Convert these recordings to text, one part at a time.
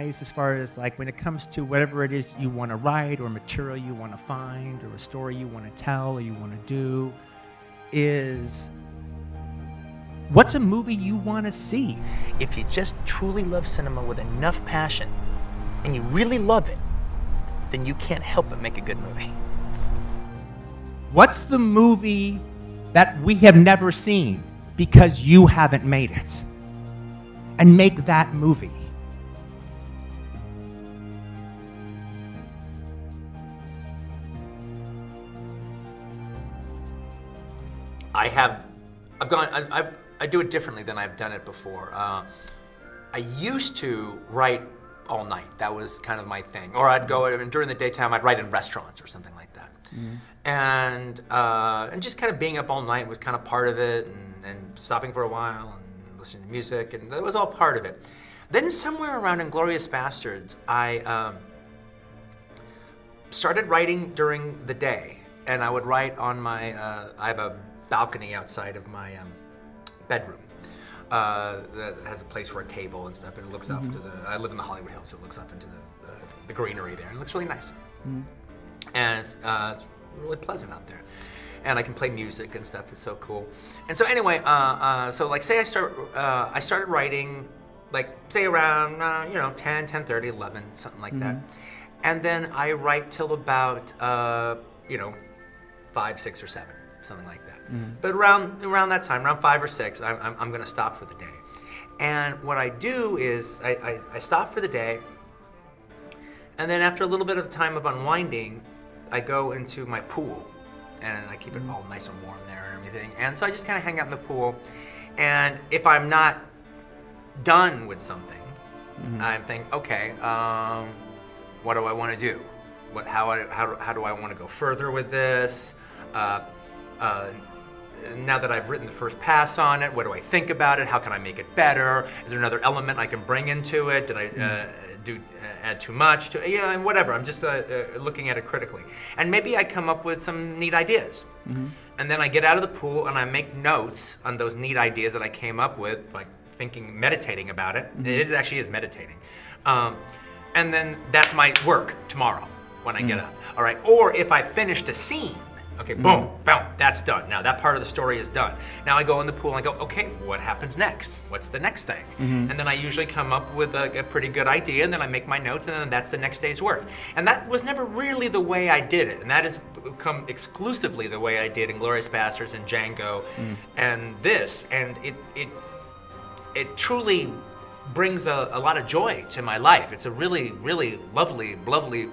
advise as far as like when it comes to whatever it is you want to write or material you want to find or a story you want to tell or you want to do is what's a movie you want to see? If you just truly love cinema with enough passion and you really love it, then you can't help but make a good movie. What's the movie that we have never seen because you haven't made it? And make that movie. I do it differently than I've done it before. I used to write all night. That was kind of my thing. Or I'd go, and during the daytime, I'd write in restaurants or something like that. And just kind of being up all night was kind of part of it, and stopping for a while and listening to music, and that was all part of it. Then somewhere around *Inglourious Basterds, I started writing during the day, and I would write on my, I have a balcony outside of my bedroom that has a place for a table and stuff, and it looks up to the, I live in the Hollywood Hills, so it looks up into the greenery there, and it looks really nice. And it's really pleasant out there. And I can play music and stuff, it's so cool. And so anyway, so like say I started writing, like say around, 10, 10:30, 11, something like that. And then I write till about, 5, 6, or 7, something like that. But around that time, around 5 or 6, I'm gonna stop for the day. And what I do is I stop for the day, and then after a little bit of time of unwinding, I go into my pool, and I keep it all nice and warm there and everything. And so I just kind of hang out in the pool, and if I'm not done with something, I think, okay, what do I want to do? How do I want to go further with this? Now that I've written the first pass on it, what do I think about it? How can I make it better? Is there another element I can bring into it? Did I add too much to it? Yeah, and whatever. I'm just looking at it critically. And maybe I come up with some neat ideas. And then I get out of the pool and I make notes on those neat ideas that I came up with, like meditating about it. It actually is meditating. And then that's my work tomorrow when I get up. All right. Or if I finished a scene, okay, boom, boom, that's done. Now that part of the story is done. Now I go in the pool and I go, okay, what happens next? What's the next thing? And then I usually come up with a pretty good idea, and then I make my notes, and then that's the next day's work. And that was never really the way I did it, and that has become exclusively the way I did *Inglourious Basterds* and *Django* and this, and it truly brings a lot of joy to my life. It's a really, really lovely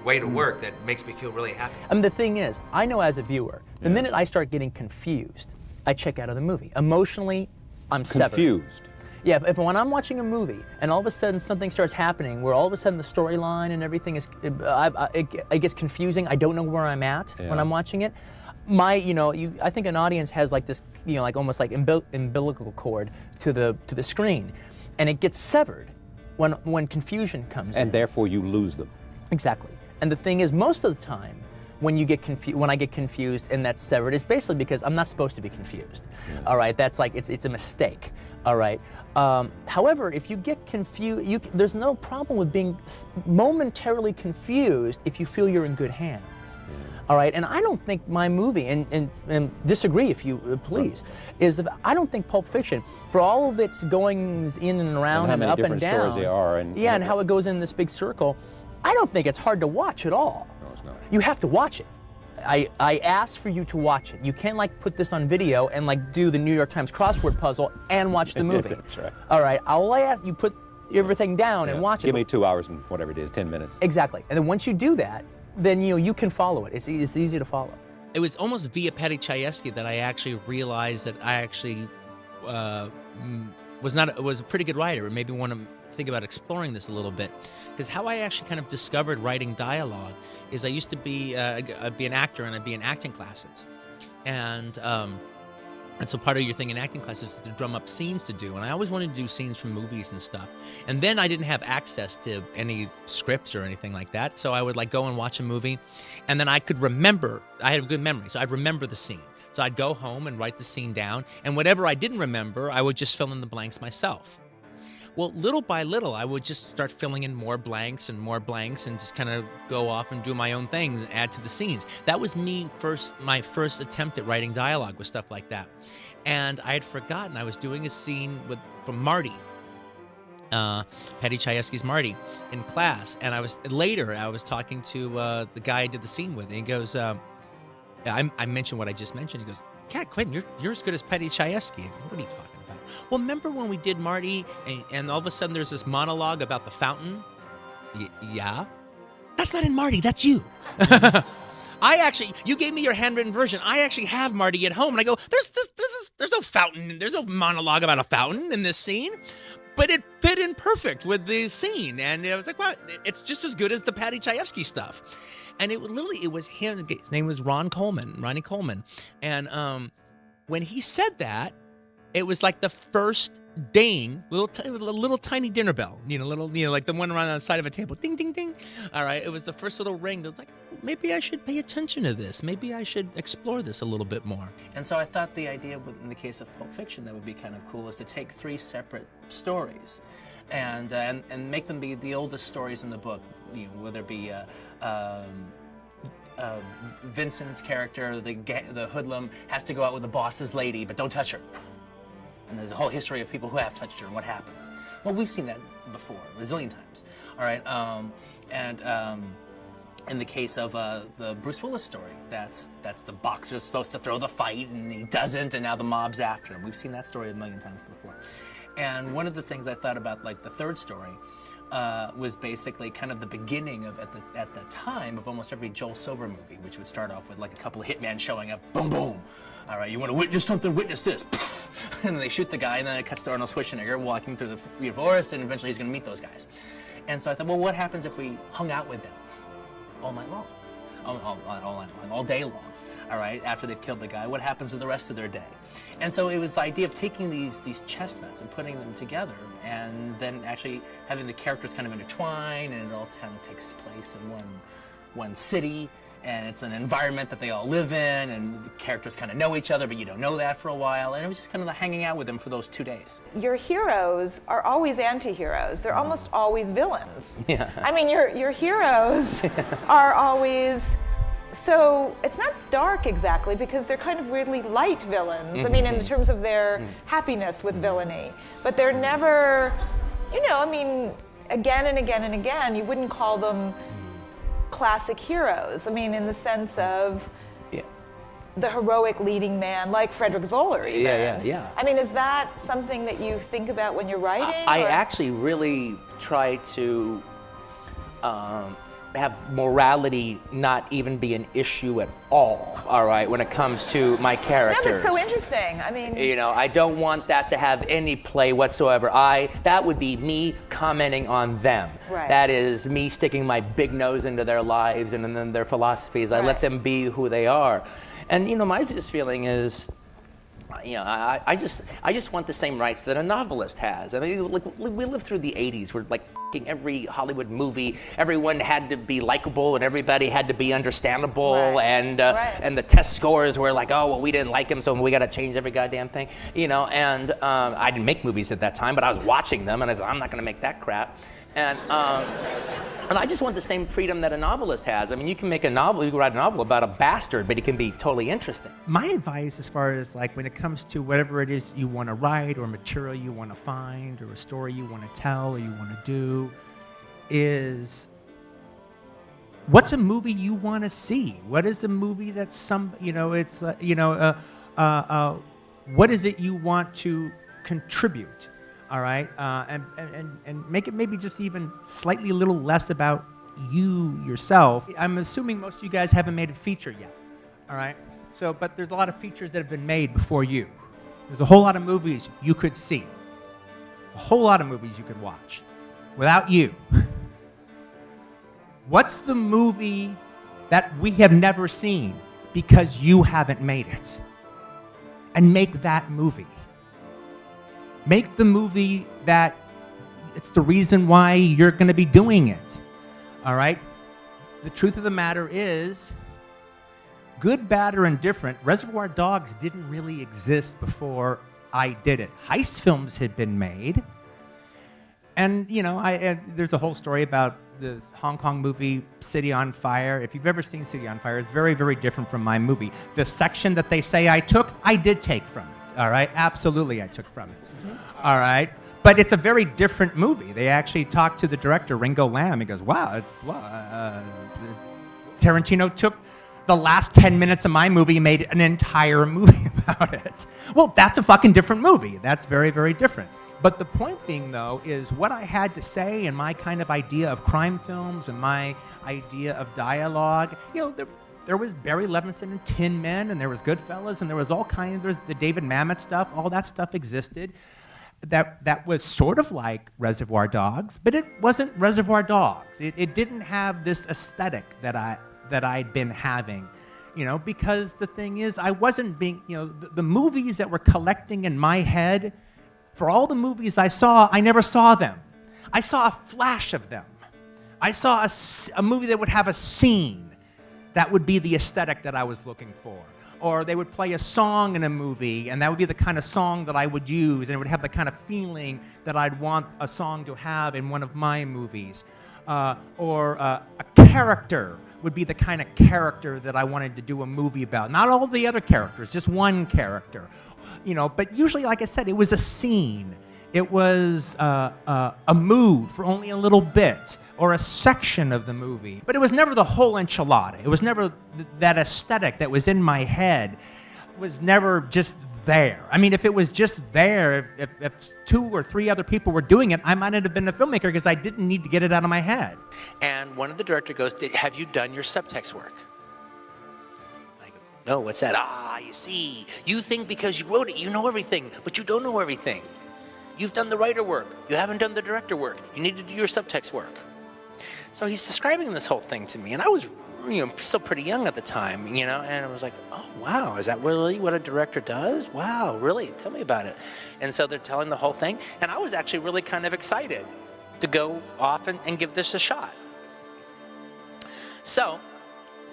way to work that makes me feel really happy. I mean, the thing is, I know as a viewer, the minute I start getting confused, I check out of the movie. Emotionally, I'm severed. Confused? Yeah, when I'm watching a movie and all of a sudden something starts happening where all of a sudden the storyline and everything is, it gets confusing. I don't know where I'm at when I'm watching it. I think an audience has like this, like almost like umbilical cord to the screen. And it gets severed when confusion comes in. And therefore you lose them. Exactly. And the thing is, most of the time, when I get confused and that's severed, it's basically because I'm not supposed to be confused. All right, that's like, it's a mistake. All right. However, if you get confused, there's no problem with being momentarily confused if you feel you're in good hands. All right, and I don't think my movie, and disagree if you please, is that I don't think Pulp Fiction, for all of its goings in and around and up and down, stories there are, and how it goes in this big circle, I don't think it's hard to watch at all. No, it's not. You have to watch it. I ask for you to watch it. You can't like put this on video and like do the New York Times crossword puzzle and watch the movie. That's right. All right, I'll ask you put everything down and watch it. Give me 2 hours and whatever it is, 10 minutes. Exactly, and then once you do that, then you can follow it. It's easy to follow. It was almost via Paddy Chayefsky that I actually realized that I actually was a pretty good writer, and maybe want to think about exploring this a little bit. Because how I actually kind of discovered writing dialogue is I used to be I'd be an actor, and I'd be in acting classes, and so part of your thing in acting classes is to drum up scenes to do, and I always wanted to do scenes from movies and stuff. And then I didn't have access to any scripts or anything like that, so I would like go and watch a movie, and then I could remember. I had a good memory, so I'd remember the scene. So I'd go home and write the scene down, and whatever I didn't remember, I would just fill in the blanks myself. Well, little by little, I would just start filling in more blanks and just kind of go off and do my own thing and add to the scenes. That was my first attempt at writing dialogue with stuff like that. And I had forgotten I was doing a scene from Marty, Patty Chayefsky's Marty, in class. And I was talking to the guy I did the scene with, and he goes, I mentioned what I just mentioned. He goes, "Yeah, Quentin, you're as good as Patty Chayefsky." I go, "What are you talking about?" "Well, remember when we did Marty, and all of a sudden there's this monologue about the fountain?" Yeah. "That's not in Marty, that's you." You gave me your handwritten version. I actually have Marty at home. And I go, there's no fountain. There's no monologue about a fountain in this scene. But it fit in perfect with the scene. And I was like, well, it's just as good as the Patty Chayefsky stuff. And it was him. His name was Ronnie Coleman. And when he said that, it was like the first ding, little tiny dinner bell, like the one around on the side of a table, ding, ding, ding. All right, it was the first little ring that was like, maybe I should pay attention to this. Maybe I should explore this a little bit more. And so I thought the idea, in the case of Pulp Fiction, that would be kind of cool, is to take 3 separate stories, and make them be the oldest stories in the book. Whether it be Vincent's character, the hoodlum, has to go out with the boss's lady, but don't touch her. And there's a whole history of people who have touched her and what happens. Well, we've seen that before, a zillion times. All right, in the case of the Bruce Willis story, that's the boxer supposed to throw the fight and he doesn't, and now the mob's after him. We've seen that story a million times before. And one of the things I thought about, like the third story, was basically kind of the beginning of at the time of almost every Joel Silver movie, which would start off with like a couple of hitmen showing up, boom, boom. All right, you want to witness something? Witness this. And they shoot the guy, and then it cuts to Arnold Schwarzenegger walking through the forest, and eventually he's going to meet those guys. And so I thought, well, what happens if we hung out with them all night long, all day long? All right, after they've killed the guy, what happens to the rest of their day? And so it was the idea of taking these chestnuts and putting them together, and then actually having the characters kind of intertwine, and it all kind of takes place in one city, and it's an environment that they all live in, and the characters kind of know each other, but you don't know that for a while, and it was just kind of hanging out with them for those 2 days. Your heroes are always anti-heroes. They're almost always villains. Yeah. I mean, your heroes are always... So it's not dark exactly, because they're kind of weirdly light villains. I mean, in terms of their happiness with villainy. But they're never, again and again and again, you wouldn't call them classic heroes. I mean, in the sense of the heroic leading man, like Frederick Zoller even. Yeah. I mean, is that something that you think about when you're writing? I actually really try to have morality not even be an issue at all right, when it comes to my characters. No, but it's so interesting. I mean... I don't want that to have any play whatsoever. That would be me commenting on them. Right. That is me sticking my big nose into their lives and then their philosophies. I let them be who they are. And, my just feeling is, I just want the same rights that a novelist has. I mean, we lived through the 80s where every Hollywood movie, everyone had to be likable and everybody had to be understandable, and the test scores were like, oh, well, we didn't like him, so we got to change every goddamn thing, and I didn't make movies at that time, but I was watching them, and I said, I'm not going to make that crap. And I just want the same freedom that a novelist has. I mean, you can write a novel about a bastard, but it can be totally interesting. My advice, as far as like when it comes to whatever it is you want to write, or material you want to find, or a story you want to tell, or you want to do, is what's a movie you want to see? What is a movie that what is it you want to contribute? All right, and make it maybe just even slightly a little less about you yourself. I'm assuming most of you guys haven't made a feature yet, all right? So, but there's a lot of features that have been made before you. There's a whole lot of movies you could see, a whole lot of movies you could watch without you. What's the movie that we have never seen because you haven't made it? And make that movie. Make the movie that it's the reason why you're going to be doing it, all right? The truth of the matter is, good, bad, or indifferent, Reservoir Dogs didn't really exist before I did it. Heist films had been made, And there's a whole story about this Hong Kong movie, City on Fire. If you've ever seen City on Fire, it's very, very different from my movie. The section that they say I took, I did take from it. All right, absolutely, I took from it. All right, but it's a very different movie. They actually talked to the director, Ringo Lam. He goes, "Wow, Tarantino took the last 10 minutes of my movie and made an entire movie about it." Well, that's a fucking different movie. That's very, very different. But the point being, though, is what I had to say and my kind of idea of crime films and my idea of dialogue. There was Barry Levinson and Tin Men, and there was Goodfellas, and there was all kinds. There's the David Mamet stuff. All that stuff existed. That was sort of like Reservoir Dogs, but it wasn't Reservoir Dogs. It didn't have this aesthetic that I'd been having, because the thing is, I wasn't being, the movies that were collecting in my head, for all the movies I saw, I never saw them. I saw a flash of them. I saw a movie that would have a scene that would be the aesthetic that I was looking for. Or they would play a song in a movie, and that would be the kind of song that I would use, and it would have the kind of feeling that I'd want a song to have in one of my movies. Or a character would be the kind of character that I wanted to do a movie about. Not all the other characters, just one character. But usually, like I said, it was a scene. It was a mood for only a little bit, or a section of the movie. But it was never the whole enchilada. It was never that aesthetic that was in my head was never just there. I mean, if it was just there, if 2 or 3 other people were doing it, I might have been a filmmaker because I didn't need to get it out of my head. And one of the director goes, "Have you done your subtext work?" I go, "No, what's that?" "Ah, you see, you think because you wrote it, you know everything, but you don't know everything. You've done the writer work. You haven't done the director work. You need to do your subtext work." So he's describing this whole thing to me, and I was, still pretty young at the time, and I was like, "Oh, wow, is that really what a director does? Wow, really? Tell me about it." And so they're telling the whole thing, and I was actually really kind of excited to go off and give this a shot. So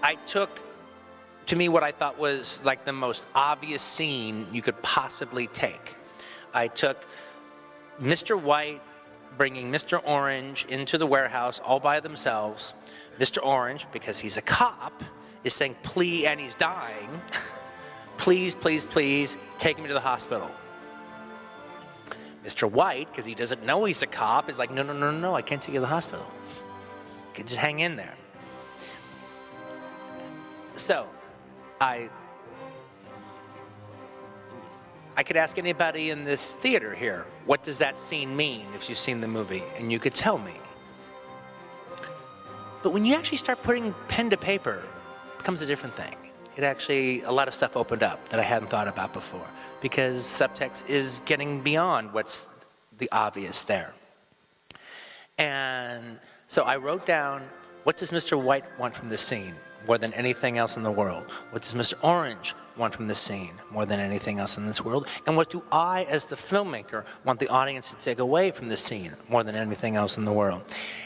I took, to me, what I thought was like the most obvious scene you could possibly take. I took Mr. White bringing Mr. Orange into the warehouse all by themselves. Mr. Orange, because he's a cop, is saying, "Please," and he's dying, "Please, please, please, take me to the hospital." Mr. White, because he doesn't know he's a cop, is like, "No, no, no, no, I can't take you to the hospital. You can just hang in there." So, I could ask anybody in this theater here, what does that scene mean if you've seen the movie? And you could tell me. But when you actually start putting pen to paper, it becomes a different thing. It actually, a lot of stuff opened up that I hadn't thought about before, because subtext is getting beyond what's the obvious there. And so I wrote down, what does Mr. White want from this scene more than anything else in the world? What does Mr. Orange want from this scene more than anything else in this world? And what do I, as the filmmaker, want the audience to take away from this scene more than anything else in the world?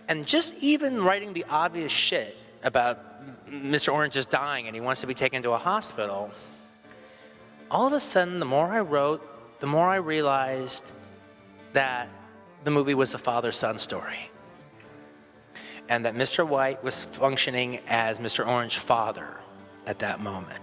And just even writing the obvious shit about Mr. Orange is dying and he wants to be taken to a hospital, all of a sudden, the more I wrote, the more I realized that the movie was a father-son story. And that Mr. White was functioning as Mr. Orange's father at that moment.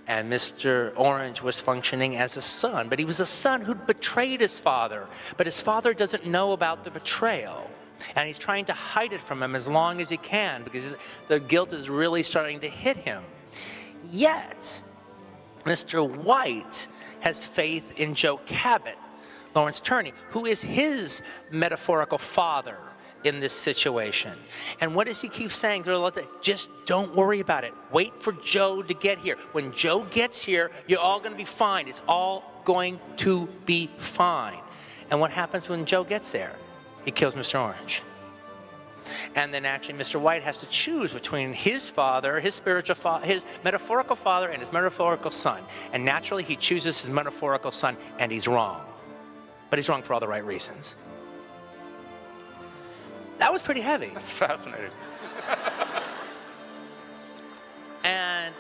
And Mr. Orange was functioning as a son, but he was a son who'd betrayed his father, but his father doesn't know about the betrayal. And he's trying to hide it from him as long as he can, because the guilt is really starting to hit him. Yet, Mr. White has faith in Joe Cabot, Lawrence Turney, who is his metaphorical father in this situation. And what does he keep saying? Just don't worry about it. Wait for Joe to get here. When Joe gets here, you're all going to be fine. It's all going to be fine. And what happens when Joe gets there? He kills Mr. Orange. And then actually Mr. White has to choose between his father, his spiritual father, his metaphorical father, and his metaphorical son. And naturally he chooses his metaphorical son, and he's wrong. But he's wrong for all the right reasons. That was pretty heavy. That's fascinating. And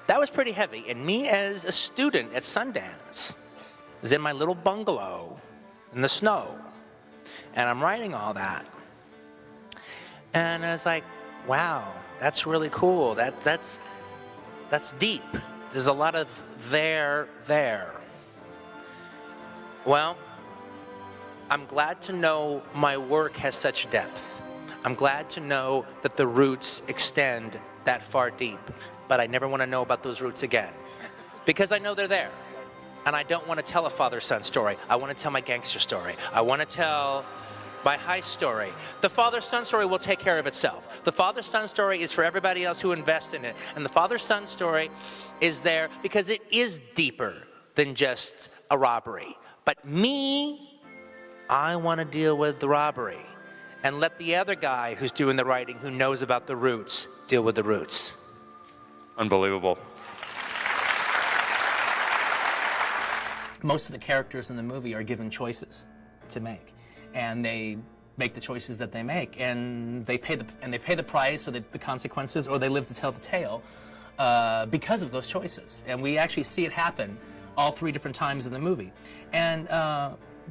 that was pretty heavy. And me as a student at Sundance was in my little bungalow in the snow. And I'm writing all that. And I was like, wow, that's really cool. That's deep. There's a lot of there. Well, I'm glad to know my work has such depth. I'm glad to know that the roots extend that far deep, but I never want to know about those roots again, because I know they're there. And I don't want to tell a father-son story. I want to tell my gangster story. I want to tell my heist story. The father-son story will take care of itself. The father-son story is for everybody else who invests in it. And the father-son story is there because it is deeper than just a robbery. But me, I want to deal with the robbery and let the other guy who's doing the writing, who knows about the roots, deal with the roots. Unbelievable. Most of the characters in the movie are given choices to make, and they make the choices that they make, and they pay the price or the consequences, or they live to tell the tale because of those choices. And we actually see it happen all 3 different times in the movie. And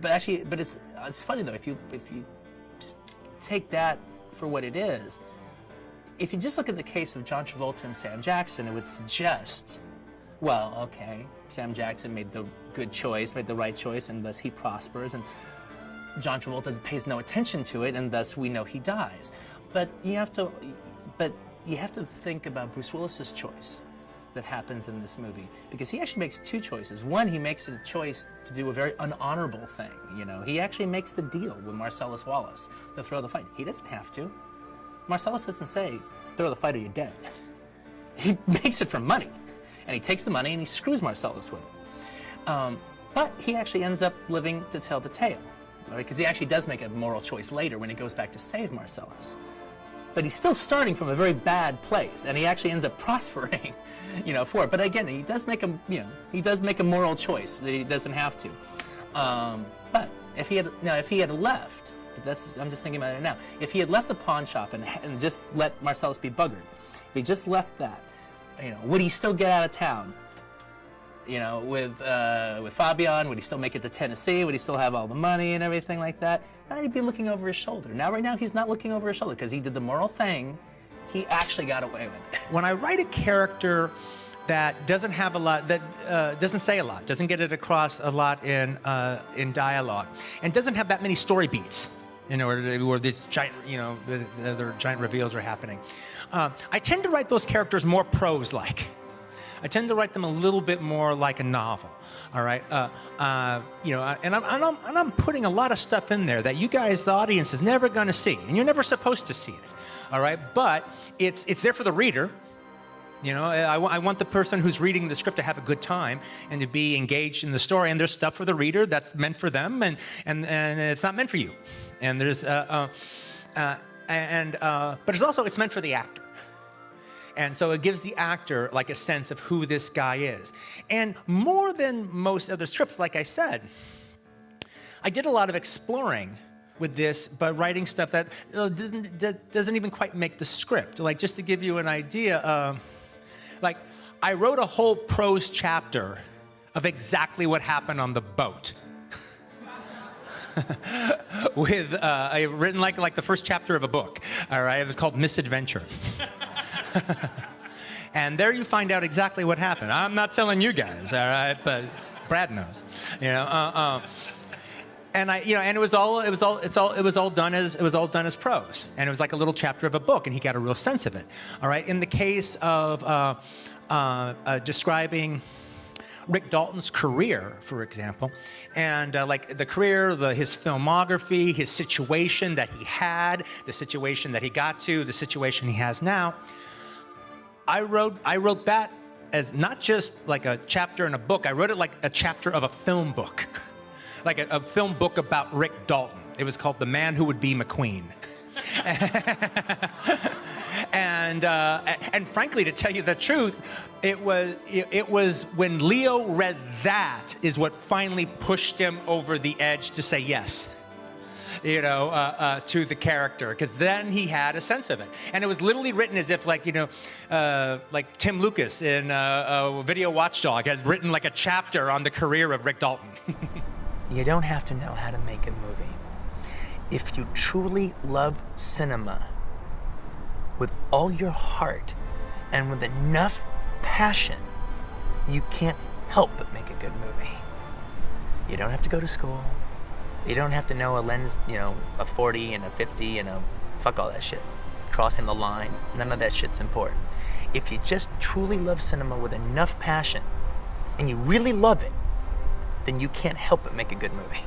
but it's funny though, if you just take that for what it is. If you just look at the case of John Travolta and Sam Jackson, it would suggest, well, okay, Sam Jackson made the good choice, made the right choice, and thus he prospers, and John Travolta pays no attention to it, and thus we know he dies. But you have to think about Bruce Willis's choice that happens in this movie, because he actually makes 2 choices. One, he makes a choice to do a very unhonorable thing. You know, he actually makes the deal with Marcellus Wallace to throw the fight. He doesn't have to. Marcellus doesn't say, throw the fight or you're dead. He makes it for money. And he takes the money and he screws Marcellus with it. But he actually ends up living to tell the tale, right? Because he actually does make a moral choice later when he goes back to save Marcellus. But he's still starting from a very bad place, and he actually ends up prospering, for it. But again, he does make a moral choice that he doesn't have to. But if he had left, I'm just thinking about it now. If he had left the pawn shop and just let Marcellus be buggered, if he just left that, would he still get out of town? With Fabian, would he still make it to Tennessee? Would he still have all the money and everything like that? Now he'd be looking over his shoulder. Right now he's not looking over his shoulder because he did the moral thing. He actually got away with it. When I write a character that doesn't have a lot, that doesn't say a lot, doesn't get it across a lot in dialogue, and doesn't have that many story beats in order to, where these giant, the giant reveals are happening, I tend to write those characters more prose-like. I tend to write them a little bit more like a novel, all right? And I'm putting a lot of stuff in there that you guys, the audience, is never going to see, and you're never supposed to see it, all right? But it's there for the reader. I want the person who's reading the script to have a good time and to be engaged in the story. And there's stuff for the reader that's meant for them, and it's not meant for you. And there's but it's meant for the actor. And so it gives the actor like a sense of who this guy is. And more than most other scripts, like I said, I did a lot of exploring with this by writing stuff that doesn't even quite make the script. Like, just to give you an idea, like I wrote a whole prose chapter of exactly what happened on the boat. With written like the first chapter of a book. All right, it was called Misadventure. And there you find out exactly what happened. I'm not telling you guys, all right, but Brad knows, And and it was all done as prose, and it was like a little chapter of a book, and he got a real sense of it. All right, in the case of describing Rick Dalton's career, for example, and like the career, his filmography, his situation that he had, the situation that he got to, the situation he has now. I wrote that as not just like a chapter in a book. I wrote it like a chapter of a film book, like a film book about Rick Dalton. It was called The Man Who Would Be McQueen. And frankly, to tell you the truth, it was when Leo read that is what finally pushed him over the edge to say yes. to the character, because then he had a sense of it. And it was literally written as if, like, like Tim Lucas in Video Watchdog has written like a chapter on the career of Rick Dalton. You don't have to know how to make a movie. If you truly love cinema with all your heart and with enough passion, you can't help but make a good movie. You don't have to go to school. You don't have to know a lens, a 40 and a 50 and fuck all that shit. Crossing the line, none of that shit's important. If you just truly love cinema with enough passion and you really love it, then you can't help but make a good movie.